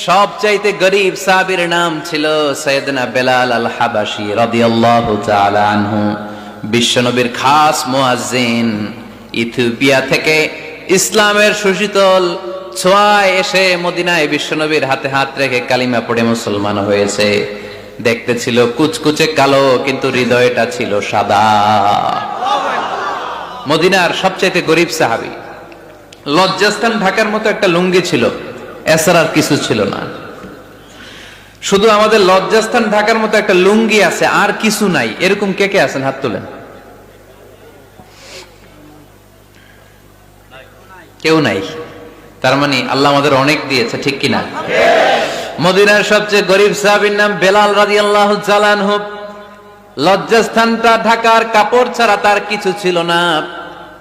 সবচাইতে গরীব সাহাবীর নাম ছিল সাইয়েদনা বেলাল আল হাবাশী রাদিয়াল্লাহু তাআলা আনহু। বিশ্বনবীর খাস মুয়াজ্জিন, ইথিওপিয়া থেকে ইসলামের সুশীতল ছোঁয়ায় এসে মদিনায় বিশ্বনবীর হাতে হাত রেখে কালিমা পড়ে মুসলমান হয়েছে। দেখতে ছিল কুচকুচে কালো, কিন্তু হৃদয়টা ছিল সাদা। মদিনার সবচাইতে গরীব সাহাবী। লজ্জাস্থান ঢাকার মতো একটা লুঙ্গি ছিল, এছাড়া আর কিছু ছিল না। শুধু আমাদের লজ্জাস্থান ঢাকার মতো একটা লুঙ্গি আছে, আর কিছু নাই। এরকম কে কে আছেন? হাত তোলেন। কেউ নাই। তার মানে আল্লাহ আমাদের অনেক দিয়েছে, ঠিক কিনা? মদিনার সবচেয়ে গরীব সাহাবীর নাম বেলাল রাদিয়াল্লাহু তাআলা আনহু। লজ্জাস্থানটা ঢাকার কাপড় ছাড়া তার কিছু ছিল না।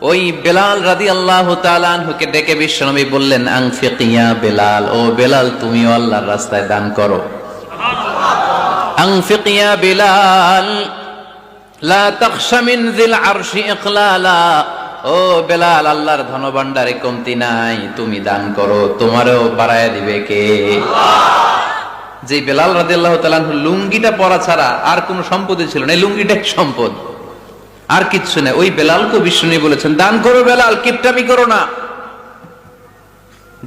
ওই বেলাল রাদিয়াল্লাহু তাআলা আনহুকে ডেকে বিশ্বনবী বললেন, আনফিক ইয়া বেলাল, ও বেলাল তুমিও আল্লাহর রাস্তায় দান করো। আনফিক ইয়া বেলাল লা তাখশা মিন যিল আরশি ইকলালা, ও বেলাল আল্লাহর ধনভাণ্ডারে কমতি নাই, তুমি দান করো, তোমারও বাড়ায়া দিবে কে? যে বেলাল রাদিয়াল্লাহু তাআলা আনহু লুঙ্গিটা পরা ছাড়া আর কোনো সম্পদই ছিল না, এই লুঙ্গিটাই সম্পদ, আর কিচ্ছু নেই। ওই বেলালকে বিষ্ণু বলেছেন, দান করো বেলাল, কিপটামি করো না।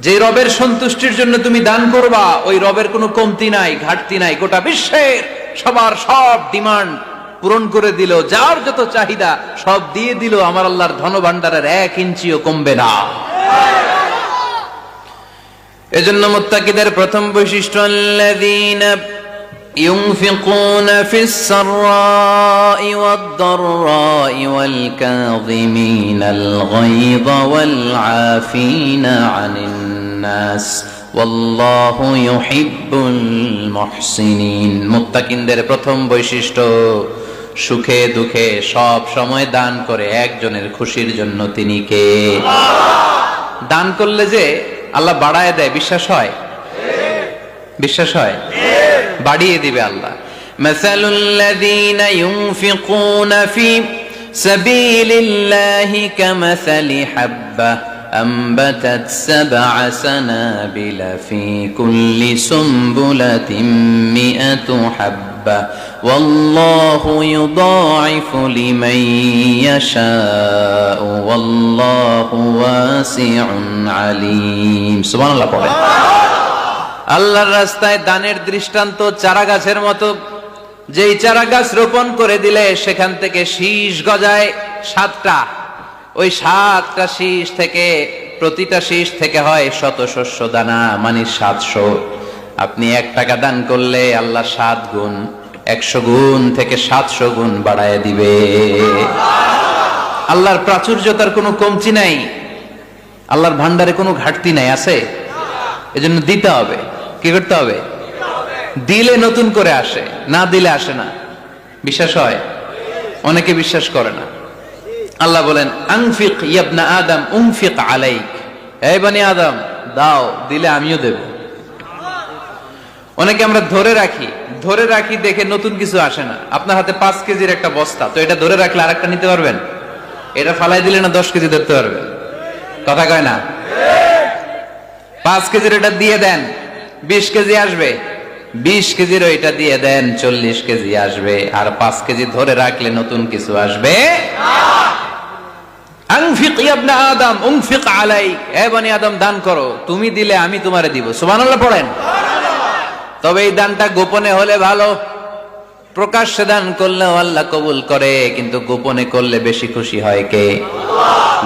যে রবের সন্তুষ্টির জন্য তুমি দান করবা, ওই রবের কোনো কমতি নাই, ঘাটতি নাই। গোটা বিশ্বের সবার সব ডিমান্ড পূরণ করে দিল, যার যত চাহিদা সব দিয়ে দিল, আমার আল্লাহর ধনভাণ্ডারের 1 ইঞ্চিও কমবে না। এজন্য মুত্তাকিদের প্রথম বৈশিষ্ট্য, আল্লাযীনা ينفقون في السراء والضراء والكاظمين الغيظ والعافين عن الناس والله يحب المحسنين। মুত্তাকিনদের প্রথম বৈশিষ্ট্য, সুখে দুঃখে সব সময় দান করে একজনের খুশির জন্য। তিনি কে? দান করলে যে আল্লাহ বাড়ায় দেয়, বিশ্বাস হয়? বিশ্বাস হয়? বাড়িয়ে দিবে আল্লাহ। মাসালুল্লাযীনা ইউনফিকুনা ফি সাবিলিল্লাহি কামাসালি হাব্বা আনবাতাত সাবআ সানাবিলা ফি কুল্লি সুমবুলাতিন মিআতু হাব্বা ওয়াল্লাহু ইউদাঈফু লিমান ইয়াশাউ ওয়াল্লাহু ওয়াসিউন আলীম। সুবহানাল্লাহ পড়েন। আল্লাহর রাস্তায় দানের দৃষ্টান্ত চারা গাছের মতো। যেই চারা গাছ রোপণ করে দিলে সেখান থেকে শীষ গজায় 7টা। ওই 7টা শীষ থেকে প্রতিটা শীষ থেকে হয় শত শস্য দানা, মানে 700। আপনি 1 টাকা দান করলে আল্লাহ 7 গুণ, 100 গুণ থেকে 700 গুণ বাড়ায় দিবে। আল্লাহর প্রাচুর্যতার কোনো কমতি নাই, আল্লাহর ভান্ডারে কোনো ঘাটতি নাই। আছে? এজন্য দিতে হবে। কি করতে হবে? দিলে নতুন করে আসে, না দিলে আসে না। বিশ্বাস হয়? অনেকে বিশ্বাস করে না। আল্লাহ বলেন, আনফিক ইয়া ইবনা আদম উনফিক আলাইক, এই বনি আদম দাও, দিলে আমিও দেব। অনেকে আমরা ধরে রাখি দেখে নতুন কিছু আসে না। আপনার হাতে 5 কেজির একটা বস্তা, তো এটা ধরে রাখলে আরেকটা নিতে পারবেন? এটা ফালাই দিলে না 10 কেজি ধরতে পারবেন? কথা কয় না? 5 কেজির এটা দিয়ে দেন, 20 কেজি আসবে। 20 কেজির ওইটা দিয়ে দেন, 40 কেজি আসবে। আর 5 কেজি ধরে রাখলে নতুন কিছু আসবে। আনফিক ইয়া ইবনা আদম উনফিক আলাইক, হে বনি আদম দান করো, তুমি দিলে আমি তোমারে দিব। সুবহানাল্লাহ পড়েন। তবে এই দানটা গোপনে হলে ভালো। প্রকাশ্যে দান করলেও আল্লাহ কবুল করে, কিন্তু গোপনে করলে বেশি খুশি হয় কে?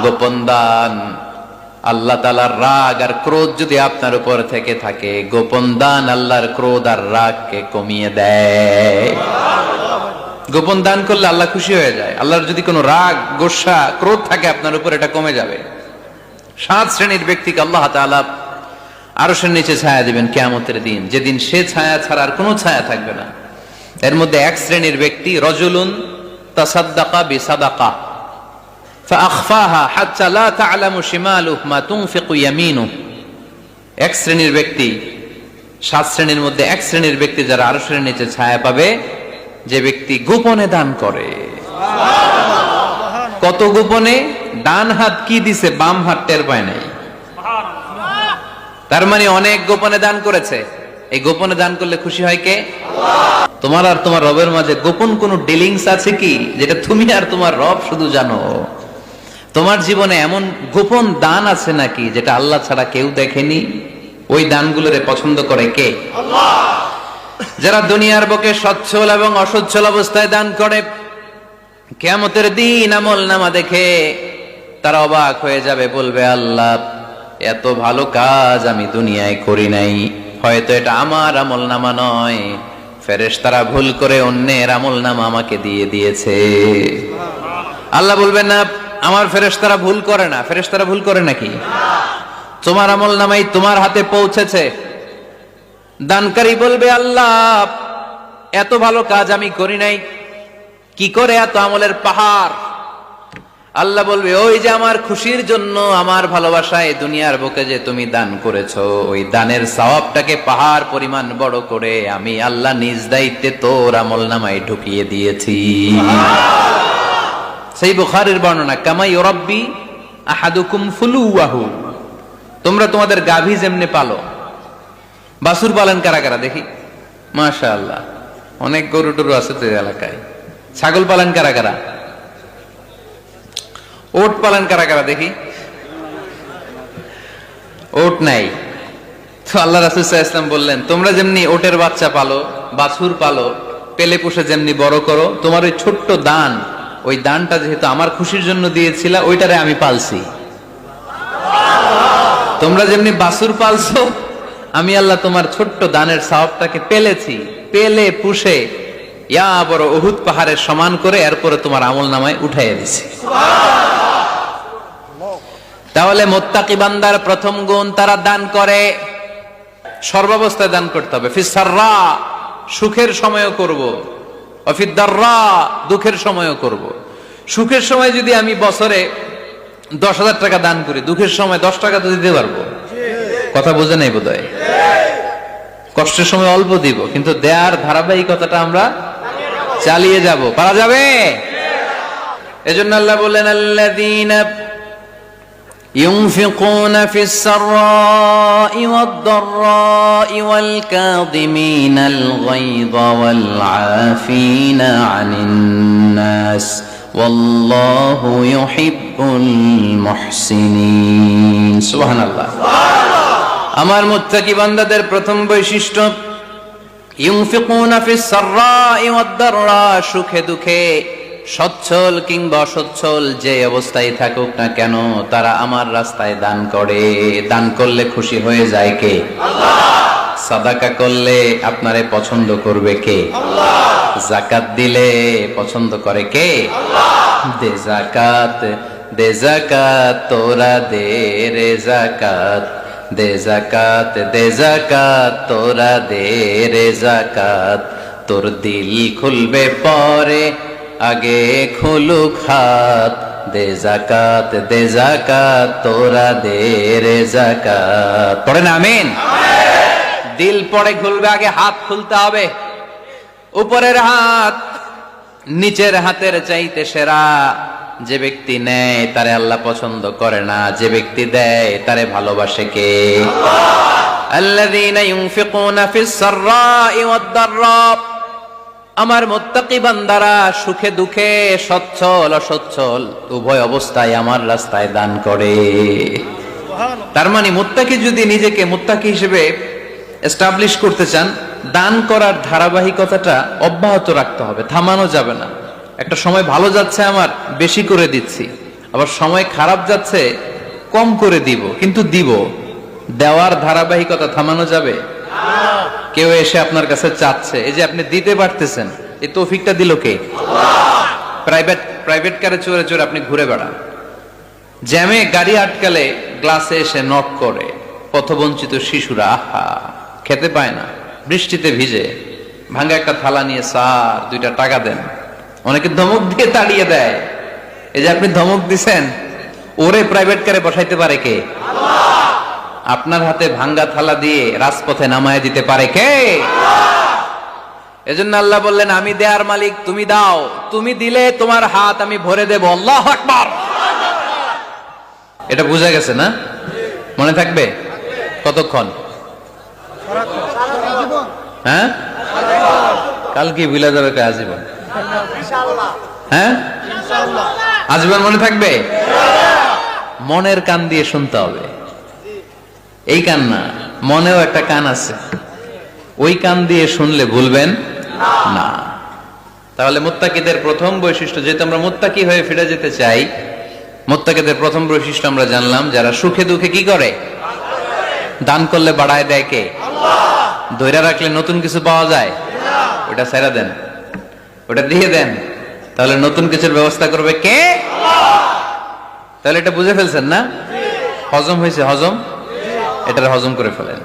গোপন দান। আল্লাহ তাআলার রাগ আর ক্রোধ যদি আপনার উপর থেকে থাকে, গোপন দান আল্লাহর ক্রোধ আর রাগকে কমিয়ে দেয়। গোপন দান করলে আল্লাহ খুশি হয়ে যায়। আল্লাহর যদি কোনো রাগ, গোসা, ক্রোধ থাকে আপনার উপর, এটা কমে যাবে। 7 শ্রেণীর ব্যক্তিকে আল্লাহ তাআলা আরশের নিচে ছায়া দিবেন কিয়ামতের দিন, যেদিন সে ছায়া ছাড়া আর কোনো ছায়া থাকবে না। এর মধ্যে 1 শ্রেণীর ব্যক্তি, রজুলুন তাসাদ্দাকা বিসাদাকা ফাআখফাহা হাত্তা লা তা'লামু শিমালুহু মা তুনফিকু ইয়ামিনুহু। 1 শ্রেণীর ব্যক্তি, 7 শ্রেণীর মধ্যে 1 শ্রেণীর ব্যক্তি যারা আরশের নিচে ছায়া পাবে, যে ব্যক্তি গোপনে দান করে। কত গোপনে? ডান হাত কি দিছে, বাম হাত টের পায় নাই। তার মানে অনেক গোপনে দান করেছে। এই গোপনে দান করলে খুশি হয় কে? তোমার আর তোমার রবের মাঝে গোপন কোন ডিলিংস আছে কি, যেটা তুমি আর তোমার রব শুধু জানো? তোমার জীবনে এমন গোপন দান আছে নাকি যেটা আল্লাহ ছাড়া কেউ দেখেনি? ওই দানগুলোরে পছন্দ করে কে? আল্লাহ। যারা দুনিয়ার বুকে সচ্ছল এবং অসচ্ছল অবস্থায় দান করে, কিয়ামতের দিন আমলনামা দেখে তারা অবাক হয়ে যাবে, বলবে আল্লাহ এত ভালো কাজ আমি দুনিয়ায় করি নাই, হয়তো এটা আমার আমলনামা নয়, ফেরেশতারা ভুল করে অন্যের আমলনামা আমাকে দিয়ে দিয়েছে। আল্লাহ বলবেন না আমার ফেরেশতারা ভুল করে না। ফেরেশতারা ভুল করে নাকি? তোমার আমলনামাই তোমার হাতে পৌঁছেছে। দানকারী বলবে আল্লাহ এত ভালো কাজ আমি করি নাই, কি করে এত আমলের পাহাড়? আল্লাহ বলবে ওই যে আমার খুশির জন্য, আমার ভালোবাসায় দুনিয়ার বুকে যে তুমি দান করেছো, ওই দানের সওয়াবটাকে পাহাড় পরিমাণ বড় করে আমি আল্লাহ নিজ দায়িত্বে তোর আমলনামায় ঢুকিয়ে দিয়েছি। সেই বুখারীর বর্ণনা, কামা ইউরাব্বি আহাদুকুম ফুলুয়াহু, তোমরা তোমাদের গাভী যেমনে পালো। বাছুর পালন কারা কারা দেখি? মাশাআল্লাহ, অনেক গরু টরু আছে তো এলাকায়। ছাগল পালন কারা কারা? ওট পালন কারা কারা দেখি? ওট নাই তো আল্লাহ রাসূল সাল্লাল্লাহু আলাইহি ওয়াসাল্লাম বললেন তোমরা যেমনি ওটের বাচ্চা পালো, বাছুর পালো, পেলে পুষে যেমনি বড় করো, তোমার ওই ছোট্ট দান, ওই দানটা যেহেতু আমার খুশির জন্য দিয়েছিলা, ওইটারে আমি পালছি। তোমরা যেমনি বাছুর পালছো, আমি আল্লাহ তোমার ছোট্ট দানের সওয়াবটাকে পেলেছি, পেলে পুষে ইয়া বড় উহুদ পাহাড়ের সমান করে এরপরে তোমার আমলনামায় উঠাইয়া দিছি। তাহলে মুত্তাকি বান্দার প্রথম গুণ, তারা দান করে। সর্বাবস্থায় দান করতে হবে। ফিস সাররা, সুখের সময়ও করব, ওয়া ফিদ দাররা, দুঃখের সময়ও করব। সুখের সময় যদি আমি বছরে 10,000 টাকা দান করি, দুঃখের সময় 10 টাকা তো দিতে পারবো। কথা বোঝে নাই বোধহয়? কষ্টের সময় অল্প দিব, কিন্তু দেয়ার ধারাবাহিকতাটা আমরা চালিয়ে যাব। পারা যাবে? এজন্য আল্লাহ বললেন আল্লাযীনা ينفقون في السراء والضراء والكاظمين الغيظ والعافين عن الناس والله يحب المحسنين سبحان الله আমার মুত্তাকি বান্দাদের প্রথম বৈশিষ্ট্য ইউনফিকুনা ফিস সাররাই ওয়াদ দাররা, সুখে দুঃখে, সচ্ছল কিংবা অসচ্ছল যে অবস্থায় থাকুক না কেন, তারা আমার রাস্তায় দান করে। দান করলে খুশি হয়ে যায় কে? আল্লাহ। সাদাকা করলে আপনারে পছন্দ করবে কে? আল্লাহ। যাকাত দিলে পছন্দ করে কে? আল্লাহ। দে যাকাত, দে যাকাত, তোরা দে রে যাকাত, দে যাকাত, দে যাকাত, তোরা দে রে যাকাত, তোর দিল খুলবে পরে আগে খুলুক হাত, দে যাকাত, দে যাকাত, তোরা দে রে যাকাত। পড়েন আমিন। দিল পরে খুলবে, আগে হাত খুলতে হবে। উপরের হাত নিচের হাতের চাইতে সেরা। যে ব্যক্তি নেয় তারে আল্লাহ পছন্দ করে না, যে ব্যক্তি দেয় তারে ভালোবাসে কে? আল্লাহ। আল্লাযীনা ইউনফিকুনা ফিস সাররাই ওয়াদ দাররা, আমার মুত্তাকি বান্দারা সুখে দুঃখে, সচ্ছল অসচ্ছল উভয় অবস্থায় আমার রাস্তায় দান করে। তার মানে মুত্তাকি যদি নিজেকে মুত্তাকি হিসেবে এস্টাবলিশ করতে চান, দান করার ধারাবাহিকতাটা অব্যাহত রাখতে হবে, থামানো যাবে না। একটা সময় ভালো যাচ্ছে আমার, বেশি করে দিচ্ছি, আবার সময় খারাপ যাচ্ছে, কম করে দিব, কিন্তু দিব। দেওয়ার ধারাবাহিকতা থামানো যাবে? কেউ এসে আপনার কাছে চাচ্ছে, এই যে আপনি দিতে পারতেছেন, এই তৌফিকটা দিল কে? আল্লাহ। প্রাইভেট কারে চড়ে চড়ে আপনি ঘুরে বেড়ান, জ্যামে গাড়ি আটকালে গ্লাসে এসে নক করে, পথবঞ্চিত শিশুরা আহা খেতে পায় না, বৃষ্টিতে ভিজে, ভাঙা একটা থালা নিয়ে স্যার 2টা টাকা দেন। অনেকে ধমক দিয়ে তাড়িয়ে দেয়। এই যে আপনি ধমক দিছেন, ওরে প্রাইভেট কারে বসাইতে পারে কে? আল্লাহ। আপনার হাতে ভাঙ্গা থালা দিয়ে রাজপথে নামায় দিতে পারে কে? এজন্য আল্লাহ বললেন আমি দেয়ার মালিক, তুমি দাও, তুমি দিলে তোমার হাত আমি ভরে দেব। আল্লাহু আকবার। এটা বুঝা গেছে না? মনে থাকবে? কতক্ষণ? হ্যাঁ, কাল কি ভুলে যাবে আজীবন? হ্যাঁ, আজীবন মনে থাকবে? মনের কান দিয়ে শুনতে হবে। এই কান না, মনেও একটা কান আছে, ওই কান দিয়ে শুনলে ভুলবেন না। তাহলে মুত্তাকিদের প্রথম বৈশিষ্ট্য, যেহেতু আমরা মুত্তাকি হয়ে ফিরে যেতে চাই, মুত্তাকিদের প্রথম বৈশিষ্ট্য আমরা জানলাম, যারা সুখে দুঃখে কি করে? দান করলে বাড়ায় দেয় কে? ধৈর্য রাখলে নতুন কিছু পাওয়া যায়? ওটা ছেড়ে দেন, ওটা দিয়ে দেন, তাহলে নতুন কিছুর ব্যবস্থা করবে কে? তাহলে এটা বুঝে ফেলছেন না? হজম হয়েছে? হজম, এটার হজম করে ফেলেন।